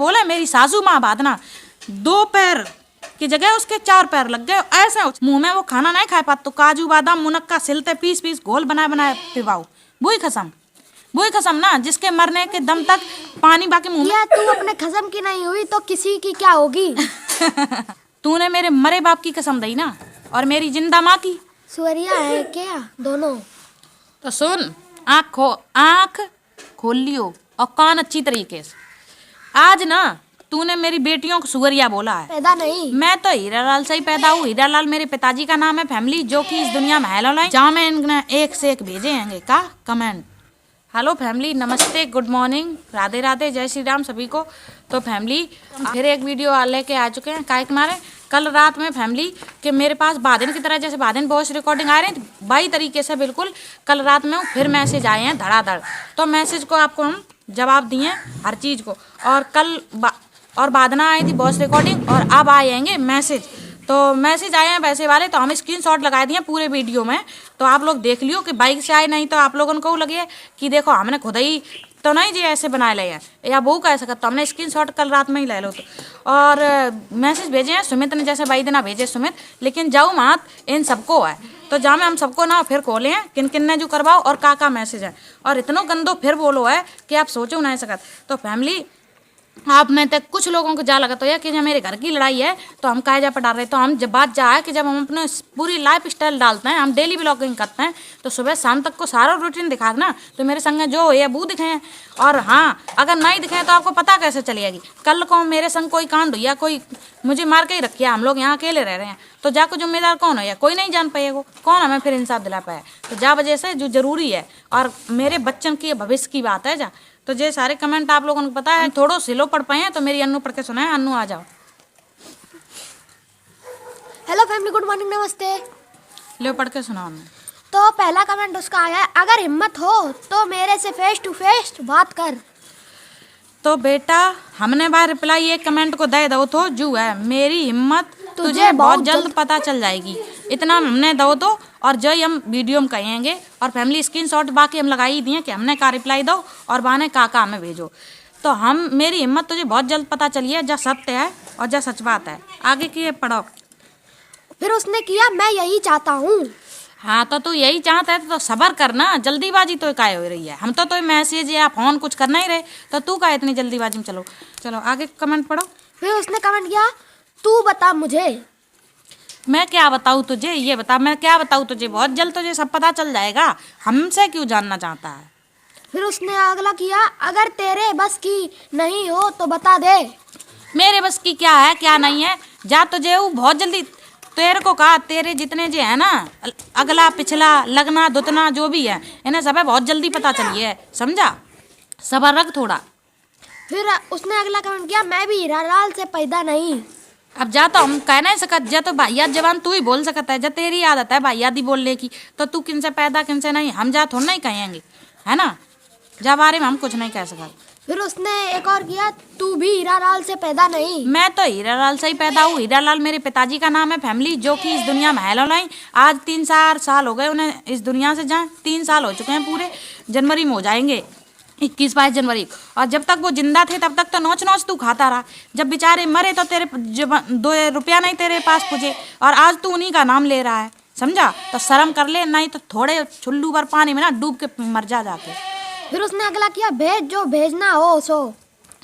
बोले मेरी सासू माँ बादना 2 पैर की जगह उसके 4 पैर लग गए, ऐसे मुंह में वो खाना नहीं खा पात तो काजू बादाम मुनक्का सिलते पीस घोल बनाए पिवाओ। बुई खसम ना, जिसके मरने के दम तक पानी बाकी मुंह में। तू अपने खसम की नहीं हुई तो किसी की क्या होगी? तूने मेरे मरे बाप की कसम दी ना, और मेरी जिंदा माँ की। सुअरिया है क्या दोनों? तो सुन, आँख खोल लियो और कान अच्छी तरीके से। आज ना तूने मेरी बेटियों को सुअरिया बोला है। पैदा नहीं, मैं तो हीरालाल से ही पैदा हूँ। हीरालाल मेरे पिताजी का नाम है। फैमिली जो कि इस दुनिया में है लाई, जहाँ में इनने एक से एक भेजे हैं का कमेंट। हेलो फैमिली, नमस्ते, गुड मॉर्निंग, राधे राधे, जय श्री राम सभी को। तो फैमिली फिर एक वीडियो लेके आ चुके हैं। काय मारे कल रात में फैमिली के मेरे पास बादन की तरह जैसे बादन वॉइस रिकॉर्डिंग आ रही थी बाई तरीके से बिल्कुल कल रात में फिर मैसेज आए हैं धड़ाधड़। तो मैसेज को आपको हम जवाब दिए हर चीज़ को। और कल और बादना आई थी वॉइस रिकॉर्डिंग, और अब आएंगे मैसेज। तो मैसेज आए हैं वैसे वाले, तो हम स्क्रीनशॉट लगा दिए पूरे वीडियो में। तो आप लोग देख लियो कि बाइक से आए, नहीं तो आप लोगों को लगे कि देखो हमने खुद ही तो नहीं जी ऐसे बनाए ले हैं या वो कह सकता। तो हमने स्क्रीनशॉट कल रात में ही ले लो। तो और मैसेज भेजे हैं सुमित ने, जैसे बाई दिना भेजे सुमित, लेकिन जाऊ मात इन सबको है। तो जहाँ में हम सबको ना फिर खोले हैं किन किन ने जो करवाओ और का मैसेज है, और इतना गंदो फिर बोलो है कि आप सोचो नहीं सकत। तो फैमिली आप में तक कुछ लोगों को जा लगा तो यह कि जब मेरे घर की लड़ाई है तो हम कायजा पर डाल रहे। तो हम जब बात जा है कि जब हम अपने पूरी लाइफ स्टाइल डालते हैं, हम डेली ब्लॉगिंग करते हैं, तो सुबह शाम तक को सारा रूटीन दिखा ना, तो मेरे संग जो है वो दिखे। और हाँ, अगर नहीं दिखे तो आपको पता कैसे चलेगी। कल को मेरे संग कोई कांड हुआ, कोई मुझे मार के ही रखिया, हम लोग यहाँ अकेले रह रहे हैं, तो जाको जिम्मेदार कौन हो या कोई नहीं जान पाएगा, कौन हमें फिर इंसाफ दिला पाए। तो जा वजह से जो जरूरी है और मेरे बच्चन की भविष्य की बात है जा। तो ये सारे कमेंट आप लोगों को पता है, थोड़ो सिलो पढ़ पाए हैं, तो मेरी अन्नू पढ़ के सुनाए। अन्नू आ जाओ। हेलो फैमिली, गुड मॉर्निंग, नमस्ते। लो पढ़ के सुनाओ। तो पहला कमेंट उसका आया है, अगर हिम्मत हो तो मेरे से फेस टू फेस बात कर। तो बेटा हमने बार रिप्लाई एक कमेंट को दे दो तो जो है मेरी हिम्मत तुझे बहुत जल्द पता चल जाएगी, इतना हमने दो तो। और जो हम वीडियो में कहेंगे और फैमिली स्क्रीनशॉट बाकी हम लगा ही दिए कि हमने का रिप्लाई दो और बाने का हमें भेजो। तो हम मेरी हिम्मत तुझे बहुत जल्द पता चलिए, जा सत्य है और जा सच बात है। आगे की पढ़ो। फिर उसने किया, मैं यही चाहता हूँ। हाँ तो तू यही चाहता है तो सबर करना, जल्दीबाजी तो काय हो रही है। हम तो मैसेज या फोन कुछ करना ही रहे, तो तू का इतनी जल्दीबाजी में। चलो आगे कमेंट पढ़ो। फिर उसने कमेंट किया, तू बता मुझे। मैं क्या बताऊँ तुझे, ये बता मैं क्या बताऊँ तुझे, बहुत जल्द तुझे सब पता चल जाएगा। हमसे क्यों जानना चाहता है। फिर उसने अगला किया, अगर तेरे बस की नहीं हो तो बता दे। मेरे बस की क्या है क्या नहीं है, जा तुझे वो बहुत जल्दी तेरे को कहा, तेरे जितने जो है ना अगला पिछला लगना दुतना जो भी है इन्हें सब बहुत जल्दी पता चलिए, समझा, सबर रख थोड़ा। फिर उसने अगला कमेंट किया, मैं भी हीरालाल से पैदा नहीं। अब जा तो हम कह नहीं सकत, जा तो भैया जवान तू ही बोल सकता है, जब तेरी आदत है भैया दी बोलने की, तो तू किन से पैदा किन से नहीं, हम जा थोड़ा नहीं कहेंगे, है ना, जा बारे में हम कुछ नहीं कह सकते। फिर उसने एक और किया, तू भी हीरालाल से पैदा नहीं। मैं तो हीरालाल से ही पैदा हूँ। हीरालाल मेरे पिताजी का नाम है। फैमिली जो कि इस दुनिया में है लाई, आज 3-4 साल हो गए उन्हें इस दुनिया से, जाए 3 साल हो चुके हैं पूरे, जनवरी में हो जाएंगे 21-22 जनवरी। और जब तक वो जिंदा थे तब तक तो नोच तू खाता रहा, जब बेचारे मरे तो तेरे 2 रुपया नहीं तेरे पास पूछे, और आज तू उन्हीं का नाम ले रहा है, समझा। तो शर्म कर ले, नहीं तो थोड़े छुल्लू भर पानी में ना डूब के मर जा जाके। फिर उसने अगला किया, भेज जो भेजना हो सो।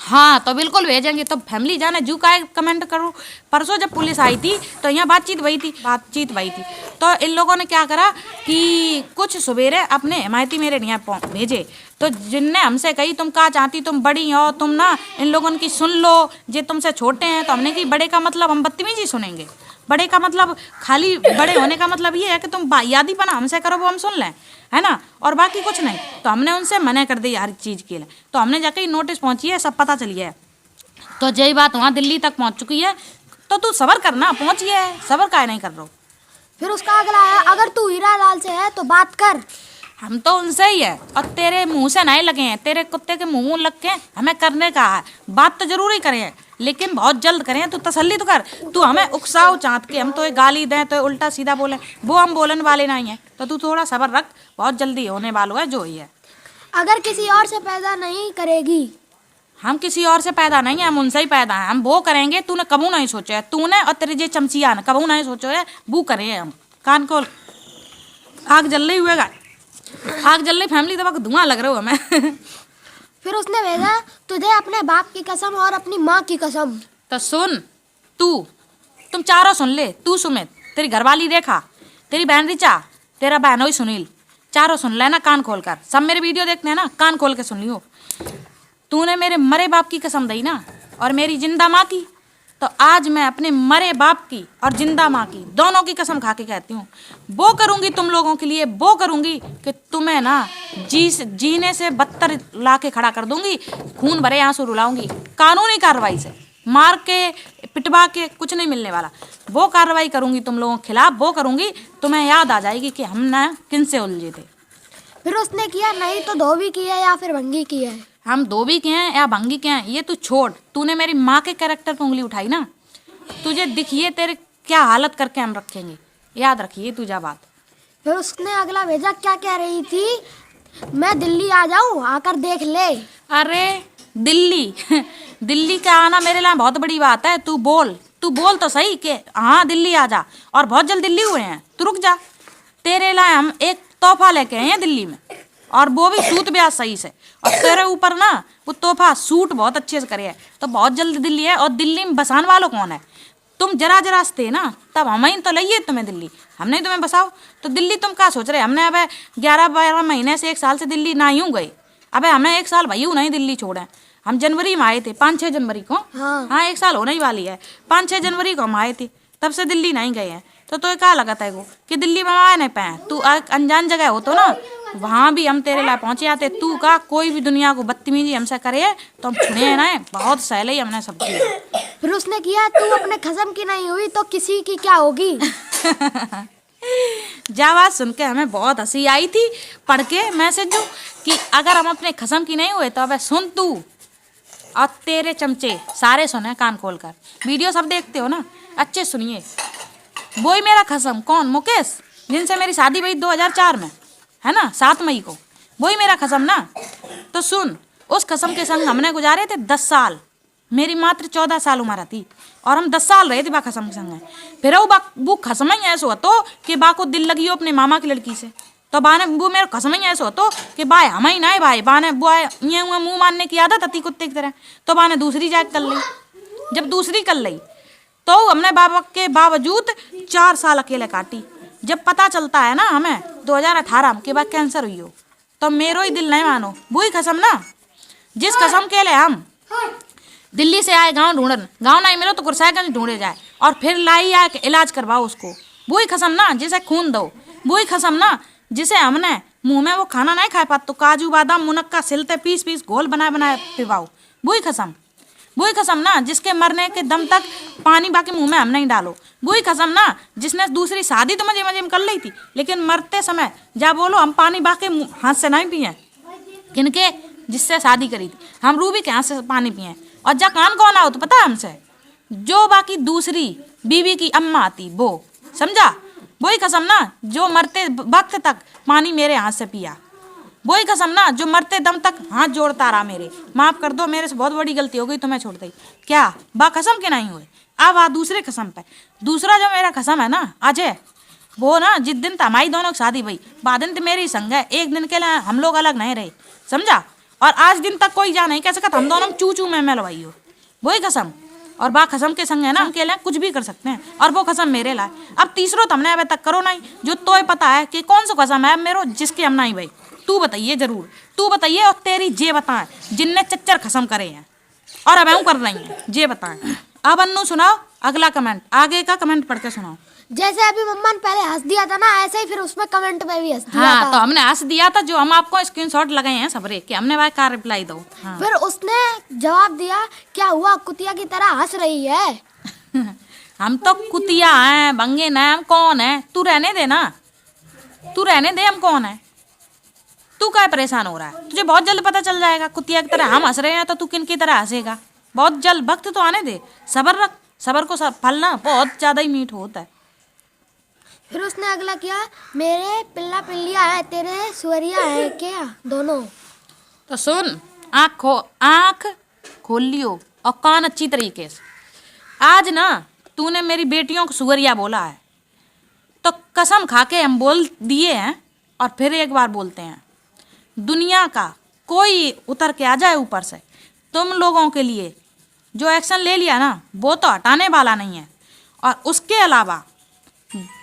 हाँ तो बिल्कुल भेजेंगे। तो फैमिली जाने जू का कमेंट करूँ, परसों जब पुलिस आई थी तो यहाँ बातचीत वही थी। तो इन लोगों ने क्या करा कि कुछ सवेरे अपने हिमायती मेरे यहाँ भेजे, तो जिनने हमसे कही तुम क्या चाहती, तुम बड़ी हो, तुम ना इन लोगों की सुन लो, जे तुमसे छोटे हैं। तो हमने कि बड़े का मतलब हम बदतमीजी सुनेंगे, बड़े का मतलब खाली बड़े होने का मतलब ये है कि तुम यादी पना हमसे करो वो हम सुन लें, है ना, और बाकी कुछ नहीं। तो हमने उनसे मना कर दी हर चीज़ के लिए। तो हमने जाके नोटिस पहुंची है, सब पता चली है। तो यही बात वहाँ दिल्ली तक पहुंच चुकी है। तो तू सबर करना, पहुंची है, सबर काहे नहीं कर रहा। फिर उसका अगला है, अगर तू हीरालाल से है तो बात कर। हम तो उनसे ही है, और तेरे मुंह से नहीं लगे हैं, तेरे कुत्ते के मुंह लग के हमें करने का है। बात तो जरूर ही करें, लेकिन बहुत जल्द करें। तू तसल्ली तो कर, तू हमें उकसाओ चाहत के हम तो एक गाली दें तो उल्टा सीधा बोले, वो हम बोलने वाले नहीं हैं। तो तू थोड़ा सबर रख, बहुत जल्दी होने वाला है जो ही है। अगर किसी और से पैदा नहीं करेगी हम किसी और से पैदा नहीं है, हम उनसे ही पैदा हैं। हम वो करेंगे तूने कबू नहीं सोचा है, तूने और तेरी जे चमचिया ने कबू नहीं सोचो है वो करे हम। कान खोल, आग जल रही हुएगा, आग जल रही फैमिली, तो धुआं लग रहा हो हमें। फिर उसने भेजा तुझे अपने बाप की कसम और अपनी माँ की कसम। तो सुन, तुम चारों सुन ले, तू सुमित, तेरी घरवाली रेखा, तेरी बहन रिचा, तेरा बहनोई सुनील, चारों सुन लेना कान खोल कर। सब मेरे वीडियो देखते हैं ना, कान खोल के सुन लियो। तूने मेरे मरे बाप की कसम दी ना और मेरी जिंदा माँ की, तो आज मैं अपने मरे बाप की और जिंदा माँ की दोनों की कसम खा के कहती हूँ, वो करूँगी तुम लोगों के लिए, वो करूँगी कि तुम्हें ना जीने से बदतर ला के खड़ा कर दूंगी, खून भरे आंसू रुलाऊंगी। कानूनी कार्रवाई से, मार के पिटवा के कुछ नहीं मिलने वाला, वो कार्रवाई करूँगी तुम लोगों के खिलाफ, वो करूँगी। तुम्हें याद आ जाएगी कि हम ना किन से उलझे थे। फिर उसने किया नहीं तो धोबी की है या फिर भंगी की है। हम धोबी के हैं या भंगी के हैं ये तू छोड़, तूने मेरी माँ के कैरेक्टर पर उंगली उठाई ना, तुझे दिखिए तेरे क्या हालत करके हम रखेंगे, याद रखिए तुझा बात। फिर उसने अगला भेजा, क्या कह रही थी, मैं दिल्ली आ जाऊं, आकर देख ले। अरे दिल्ली दिल्ली का आना मेरे लिए बहुत बड़ी बात है। तू बोल तो सही कि हाँ दिल्ली आ जा, और बहुत जल्द दिल्ली हुए हैं, तू रुक जा। तेरे लिए हम एक तोहफा लेके आए हैं दिल्ली में, और वो भी सूट ब्याज सही से, और तेरे ऊपर ना वो तोहफा सूट बहुत अच्छे से करे है, तो बहुत जल्द दिल्ली है। और दिल्ली में बसाने वालों कौन है, तुम जरा से थे ना, तब हम ही तो लाइए तुम्हें दिल्ली, हमने ही तुम्हें बसाओ। तो दिल्ली तुम क्या सोच रहे, हमने अब 11-12 महीने से 1 साल से दिल्ली ना यूँ गए, अबे हमें 1 साल भैया नहीं दिल्ली छोड़े। हम जनवरी में आए थे, 5-6 जनवरी को, हाँ 1 साल होने ही वाली है, 5-6 जनवरी को हम आए थे, तब से दिल्ली नहीं गए हैं। तो क्या लगा था वो कि दिल्ली में आ नहीं पाए, तू अनजान जगह हो तो ना, वहाँ भी हम तेरे लिए पहुँचे आते। तू का कोई भी दुनिया को बदतमीजी हमसे करे तो हम छुड़े ना, बहुत सहले ही हमने सब किया। फिर उसने किया, तू अपने खसम की नहीं हुई तो किसी की क्या होगी। जावाज सुन के हमें बहुत हंसी आई थी, पढ़ के मैसेज कि अगर हम अपने खसम की नहीं हुए तो अब सुन तू और तेरे चमचे सारे सुने कान खोल कर, वीडियो सब देखते हो ना, अच्छे सुनिए। वो ही मेरा खसम, कौन, मुकेश, जिनसे मेरी शादी हुई 2004 में, है ना, 7 मई को, वही मेरा खसम ना। तो सुन, उस खसम के संग हमने गुजारे थे 10 साल, मेरी मात्र 14 साल उम्र थी और हम 10 साल रहे थे बा खसम के संग। फिर वो खसम ही ऐसा होतो कि बा को दिल लगी हो अपने मामा की लड़की से, तो बा ने वो मेरा खसम ही ऐसा होतो कि बाय हम ही ना है भाई, बा ने वो ये मुँह मानने की आदत थी कुत्ते की तरह, तो बा ने दूसरी जाके कर ली। जब दूसरी कर ली तो हमने बाबा के बावजूद 4 साल अकेले काटी। जब पता चलता है ना हमें 2018 के बाद कैंसर हुई हो, तो मेरो ही दिल नहीं मानो, वही खसम ना, जिस खसम के लिए हम दिल्ली से आए गांव ढूंढन, गांव नहीं मिलो तो कुरसागंज ढूंढे जाए और फिर लाई आके इलाज करवाओ उसको, वही खसम ना जिसे खून दो, वही खसम ना जिसे हमने मुंह में वो खाना नहीं खा पाते तो काजू बादाम मुनक्का सिलते पीस घोल बनाए पिवाओ, वही खसम। वही खसम ना जिसके मरने के दम तक पानी बाकी मुंह में हम नहीं डालो, वही खसम ना जिसने दूसरी शादी तो मजे मजे में कर ली थी, लेकिन मरते समय जा बोलो हम पानी बाके हाथ से नहीं पिए, किनके, जिससे शादी करी थी, हम रूबी के हाथ से पानी पिए। और जा कान कौन आओ तो पता है हमसे, जो बाकी दूसरी बीवी की अम्मा आती वो, समझा, वही खसम ना जो मरते वक्त तक पानी मेरे हाथ से पिया, वही कसम ना जो मरते दम तक हाथ जोड़ता रहा मेरे, माफ कर दो मेरे से बहुत बड़ी गलती हो गई तो मैं छोड़ दी, क्या बा कसम के नहीं हुए। अब आ दूसरे कसम पे, दूसरा जो मेरा कसम है ना अजय, वो ना जिस दिन हमारी दोनों की शादी भई बाद दिन तो मेरी संग है, एक दिन के लिए हम लोग अलग नहीं रहे, समझा, और आज दिन तक कोई जा नहीं कह सकता हम दोनों चू में लवाई हो, वही कसम। और बा कसम के संग है ना के लिए कुछ भी कर सकते हैं, और वो कसम मेरे लाए। अब तीसरो तो हमने अभी तक करो नहीं, जो तो पता है कि कौन सा कसम है मेरो जिसके हम नहीं भाई, तू बताइए, जरूर तू बताइए, और तेरी जे बताएं जिनने चच्चर खसम करे हैं और अब हम कर रही हैं, जे बताएं। अब अन्नू सुनाओ अगला कमेंट, आगे का कमेंट पढ़ के सुनाओ। जैसे अभी मम्मा ने पहले हंस दिया था ना, ऐसे ही फिर उसमें कमेंट में भी हंस दिया हाँ था। तो हमने हंस दिया था, जो हम आपको स्क्रीनशॉट लगाए हैं सबरे कि हमने भाई का रिप्लाई दो। हाँ। फिर उसने जवाब दिया, क्या हुआ कुतिया की तरह हंस रही है। हम तो कुतिया हैं, बंगे न, हम कौन है, तू रहने दे ना, तू रहने दे, हम कौन है, तू क्या परेशान हो रहा है, तुझे बहुत जल्द पता चल जाएगा। कुतिया की तरह हम हंस रहे हैं तो तू किन की तरह हंसेगा, बहुत जल्द, वक्त तो आने दे, सबर रख, सबर को फल ना बहुत ज्यादा ही मीठ होता है। फिर उसने अगला किया, मेरे पिल्ला पिल्लिया है, तेरे सुअरिया है क्या दोनों। तो सुन, आँख खोल लियो और कान अच्छी तरीके से। आज ना तूने मेरी बेटियों को सुअरिया बोला है तो कसम खा के हम बोल दिए हैं और फिर एक बार बोलते हैं, दुनिया का कोई उतर के आ जाए ऊपर से, तुम लोगों के लिए जो एक्शन ले लिया ना वो तो हटाने वाला नहीं है। और उसके अलावा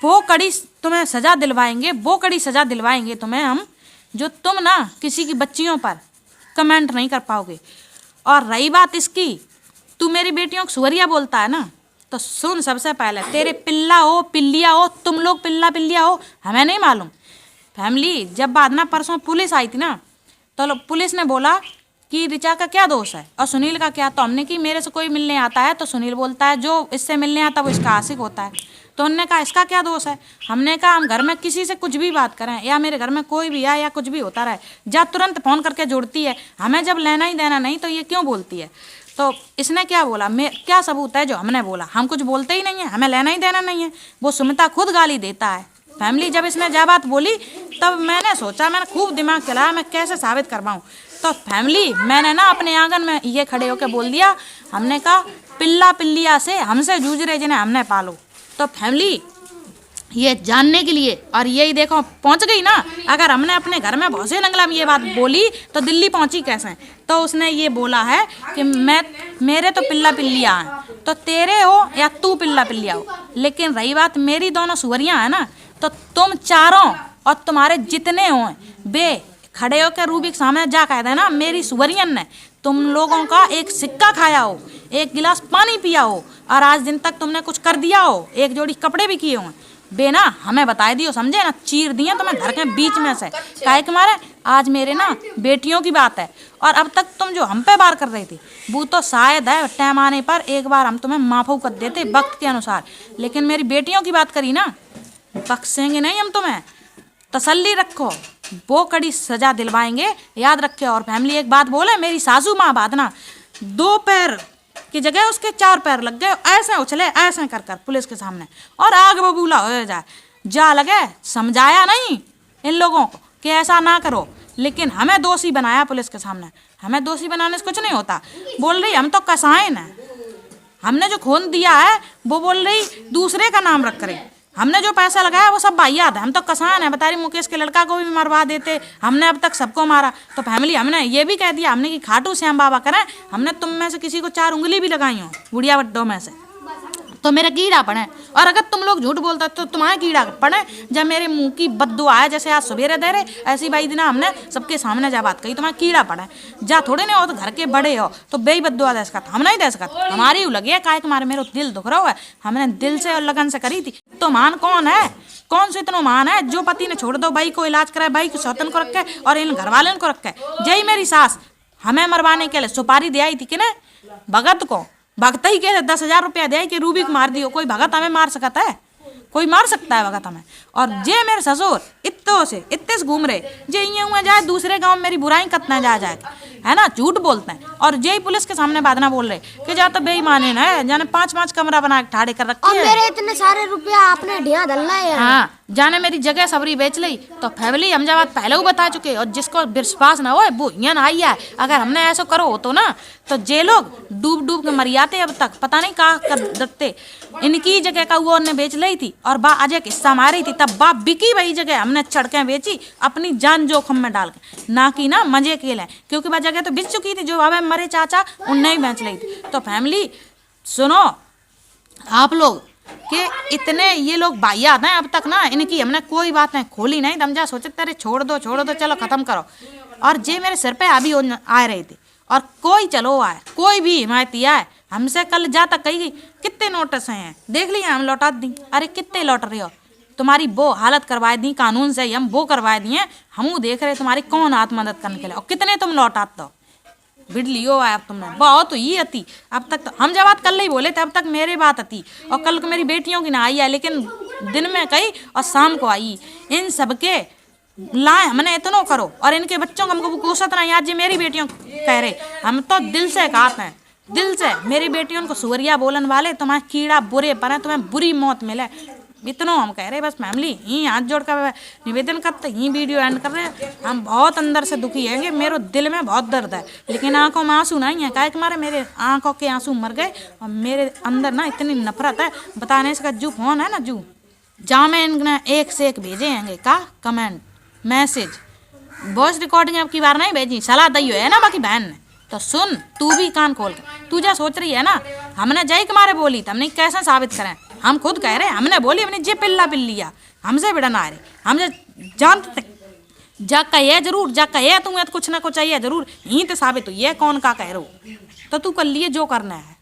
वो कड़ी तुम्हें सज़ा दिलवाएंगे, वो कड़ी सज़ा दिलवाएंगे तुम्हें हम, जो तुम ना किसी की बच्चियों पर कमेंट नहीं कर पाओगे। और रही बात इसकी, तू मेरी बेटियों को सुअरिया बोलता है ना, तो सुन, सबसे पहले तेरे पिल्ला हो पिल्लिया हो, तुम लोग पिल्ला पिल्लिया हो, हमें नहीं मालूम। फैमिली जब बाद ना परसों पुलिस आई थी ना, तो पुलिस ने बोला कि ऋचा का क्या दोष है और सुनील का क्या, तो हमने कि मेरे से कोई मिलने आता है तो सुनील बोलता है जो इससे मिलने आता वो इसका आशिक होता है। तो उन्होंने कहा इसका क्या दोष है। हमने कहा हम घर में किसी से कुछ भी बात करें या मेरे घर में कोई भी आए या कुछ भी होता रहे, जा तुरंत फ़ोन करके जोड़ती है, हमें जब लेना ही देना नहीं तो ये क्यों बोलती है। तो इसने क्या बोला, मैं क्या सबूत है जो हमने बोला, हम कुछ बोलते ही नहीं है, हमें लेना ही देना नहीं है। वो सुमिता खुद गाली देता है। फैमिली जब इसने जब बात बोली तब मैंने सोचा, मैंने खूब दिमाग चलाया मैं कैसे साबित करवाऊँ। तो फैमिली मैंने ना अपने आंगन में ये खड़े होकर बोल दिया, हमने कहा पिल्ला पिल्लिया से हमसे जूझ रहे जिन्हें हमने पालो। तो फैमिली ये जानने के लिए, और यही देखो पहुंच गई ना, अगर हमने अपने घर में बहुत से नंगला में ये बात बोली तो दिल्ली पहुंची कैसे। तो उसने ये बोला है कि मेरे तो पिल्ला पिल्लिया हैं, तो तेरे हो या तू पिल्ला पिल्लिया हो, लेकिन रही बात मेरी दोनों सुअरियाँ हैं ना, तो तुम चारों और तुम्हारे जितने हो बे खड़े होकर रूबी के सामने जा कह देना मेरी सुअरियन ने तुम लोगों का एक सिक्का खाया हो, एक गिलास पानी पिया हो, और आज दिन तक तुमने कुछ कर दिया हो, एक जोड़ी कपड़े भी किए हों, बेना हमें बता दियो, समझे ना, चीर दिए तुम्हें धर के बीच में से। काहे के मारे आज मेरे ना बेटियों की बात है, और अब तक तुम जो हम पे वार कर रही थी वो तो शायद है टाइम आने पर एक बार हम तुम्हें माफ़ू कर देते वक्त के अनुसार, लेकिन मेरी बेटियों की बात करी ना, बख्शेंगे नहीं हम तुम्हें, तसल्ली रखो, वो कड़ी सजा दिलवाएंगे, याद रखे। और फैमिली एक बात बोले, मेरी सासू माँ बात ना 2 पैर की जगह उसके 4 पैर लग गए, ऐसे उछले ऐसे कर कर पुलिस के सामने, और आग बबूला हो जाए जा लगे। समझाया नहीं इन लोगों को कि ऐसा ना करो, लेकिन हमें दोषी बनाया पुलिस के सामने। हमें दोषी बनाने से कुछ नहीं होता। बोल रही हम तो कसाइन हैं, हमने जो खून दिया है वो बोल रही दूसरे का नाम रख रही, हमने जो पैसा लगाया वो सब बाइयात है, हम तो कसान है। बता रही मुकेश के लड़का को भी मरवा देते, हमने अब तक सबको मारा। तो फैमिली हमने ये भी कह दिया हमने कि खाटू श्याम बाबा करें, हमने तुम में से किसी को 4 उंगली भी लगाई हो बुढ़िया बड्डों में से तो मेरा कीड़ा पड़े, और अगर तुम लोग झूठ बोलता तो तुम्हारे कीड़ा पड़े। जब मेरे मुंह की बद्दुआ है जैसे आज सवेरे दे रहे, ऐसी बाई दिना हमने सबके सामने जा बात कही, तुम्हारा कीड़ा पड़े जा, थोड़े नहीं हो तो घर के बड़े हो तो बेई बद्दुआ दे सकता, हम नहीं दे सकते, हमारी लगी है काय तुम्हारे मेरे दिल दुख रहा है, हमने दिल से और लगन से करी थी। तो मान कौन है, कौन से इतना मान है जो पति ने छोड़ दो भाई को इलाज कराए, भाई को सौतन को रखे और इन घर वाले को रखे। जय मेरी सास हमें मरवाने के लिए सुपारी दे आई थी कि नहीं, भगत को भगत ही के 10,000 रुपया दे कि रूबी को मार दियो। कोई भगत हमें मार सकता है, कोई मार सकता है भगत हमें। और जे मेरे ससुर इत्ते से घूम रहे, जे ये हुआ जाए दूसरे गांव में मेरी बुराई कतना जाएगा, है ना, झूठ बोलते हैं। और जे पुलिस के सामने बात ना बोल रहे कि जा तो बेईमाने ना है, जाने 5-5 कमरा बना के ठाड़े कर रखे और मेरे इतने सारे रुपया आपने ढिया डलना है। हाँ, जाने मेरी जगह सबरी बेच ली। तो फैमिली हम जब पहले ही बता चुके, और जिसको विश्वास ना हो वो यहाँ आई है। अगर हमने ऐसा करो हो तो ना, तो जे लोग डूब डूब के मर जाते अब तक, पता नहीं कहाँ कर दत्ते। इनकी जगह का वो ने बेच ली थी और बा अजय किस्सा मारी थी, तब बा बिकी वही जगह हमने चढ़के बेची अपनी जान जोखम में डाल के, ना कि ना मजे के लिए, क्योंकि वह जगह तो बिक चुकी थी जो बाबा मरे चाचा उनने ही बेच ली थी। तो फैमिली सुनो आप लोग कि इतने ये लोग बाइयात हैं अब तक ना, इनकी हमने कोई बात नहीं खोली नहीं, दमजा सोचे तेरे छोड़ दो चलो खत्म करो। और जे मेरे सिर पे अभी आ रही थी, और कोई चलो आए, कोई भी हिमायती आए, हमसे कल जा तक कही गई कितने नोटिस हैं देख लिए हम लौटा दी। अरे कितने लौट रहे हो, तुम्हारी वो हालत करवा दी कानून से, हम वो करवा दिए, हम देख रहे तुम्हारी कौन हाथ मदद करने के लिए, और कितने तुम लौटाते हो बिडलियो आया तुमने बहुत ही अति। अब तक तो हम जब बात कल ही बोले थे, अब तक मेरे बात अति, और कल को मेरी बेटियों की ना आई है, लेकिन दिन में कही और शाम को आई। इन सबके लाए हमने इतना करो, और इनके बच्चों को हमको कोसत नहीं। आज जी मेरी बेटियों कह रहे, हम तो दिल से कहते हैं, दिल से मेरी बेटियों को सुअरिया बोलन वाले तुम्हारे कीड़ा बुरे पर, तुम्हें बुरी मौत मिले। इतना हम कह रहे बस फैमिली ही हाथ जोड़ कर निवेदन करते ही वीडियो एंड कर रहे हैं। हम बहुत अंदर से दुखी हैं, मेरे दिल में बहुत दर्द है, लेकिन आंखों में आंसू नहीं है। काहे कि मारे मेरे आंखों के आंसू मर गए और मेरे अंदर ना इतनी नफरत है बताने से। जू फोन है ना जू, जहाँ में इनने एक से एक भेजे हैं का कमेंट मैसेज, वॉइस रिकॉर्डिंग अब की बार नहीं भेजी, सलाह दी है ना बाकी बहन ने। तो सुन तू भी कान खोल के, तू जा सोच रही है ना हमने जय कुमारे बोली तो हमने कैसे साबित करें। हम खुद कह रहे हमने बोली, हमने जे पिल्ला पिल्लिया हमसे बिड़ना आ रहे, हम जानते जग का ये जरूर, जग का ये तुम्हें तो कुछ ना कुछ चाहिए जरूर, यहीं तो साबित हुई है कौन का कह रहे हो। तो तू कर लिए जो करना है।